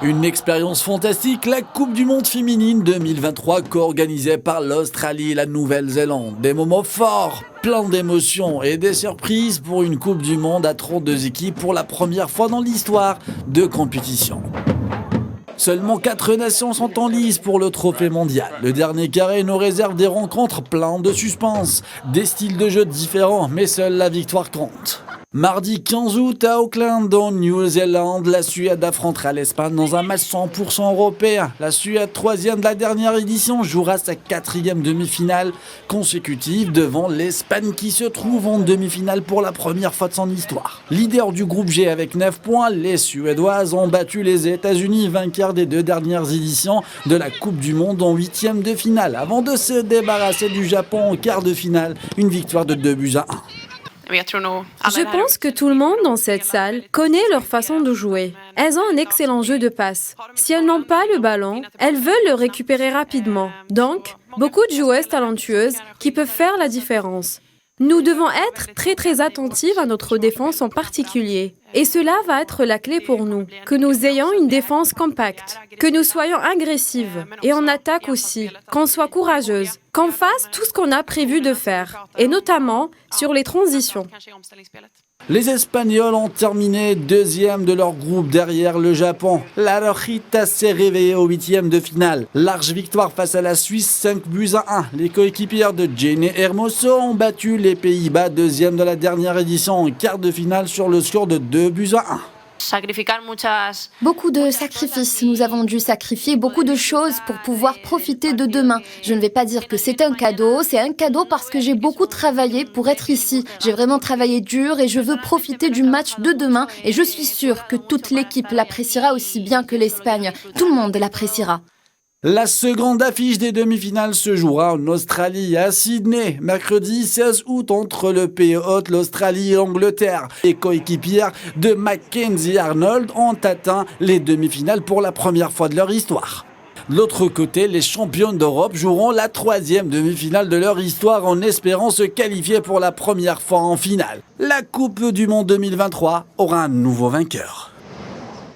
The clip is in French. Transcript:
Une expérience fantastique, la Coupe du Monde féminine 2023 co-organisée par l'Australie et la Nouvelle-Zélande. Des moments forts, plein d'émotions et des surprises pour une Coupe du Monde à 32 équipes pour la première fois dans l'histoire de compétition. Seulement 4 nations sont en lice pour le trophée mondial. Le dernier carré nous réserve des rencontres pleines de suspense, des styles de jeu différents, mais seule la victoire compte. Mardi 15 août à Auckland, en Nouvelle-Zélande, la Suède affrontera l'Espagne dans un match 100% européen. La Suède, 3e de la dernière édition, jouera sa 4e demi-finale consécutive devant l'Espagne qui se trouve en demi-finale pour la première fois de son histoire. Leader du groupe G avec 9 points, les Suédoises ont battu les États-Unis, vainqueurs des 2 dernières éditions de la Coupe du Monde en 8e de finale, avant de se débarrasser du Japon en quart de finale, une victoire de 2-1. Je pense que tout le monde dans cette salle connaît leur façon de jouer. Elles ont un excellent jeu de passe. Si elles n'ont pas le ballon, elles veulent le récupérer rapidement. Donc, beaucoup de joueuses talentueuses qui peuvent faire la différence. Nous devons être très attentives à notre défense en particulier. Et cela va être la clé pour nous, que nous ayons une défense compacte, que nous soyons agressives et en attaque aussi, qu'on soit courageuse, qu'on fasse tout ce qu'on a prévu de faire, et notamment sur les transitions. Les Espagnols ont terminé 2e de leur groupe derrière le Japon. La Rojita s'est réveillée au 8e de finale. Large victoire face à la Suisse, 5-1. Les coéquipières de Jenny Hermoso ont battu les Pays-Bas, 2e de la dernière édition en quart de finale sur le score de 2-1. Beaucoup de sacrifices. Nous avons dû sacrifier beaucoup de choses pour pouvoir profiter de demain. Je ne vais pas dire que c'est un cadeau parce que j'ai beaucoup travaillé pour être ici. J'ai vraiment travaillé dur et je veux profiter du match de demain et je suis sûre que toute l'équipe l'appréciera aussi bien que l'Espagne. Tout le monde l'appréciera. La seconde affiche des demi-finales se jouera en Australie, à Sydney, mercredi 16 août entre le pays hôte, l'Australie et l'Angleterre. Les coéquipières de Mackenzie Arnold ont atteint les demi-finales pour la première fois de leur histoire. De l'autre côté, les championnes d'Europe joueront la 3e demi-finale de leur histoire en espérant se qualifier pour la première fois en finale. La Coupe du Monde 2023 aura un nouveau vainqueur.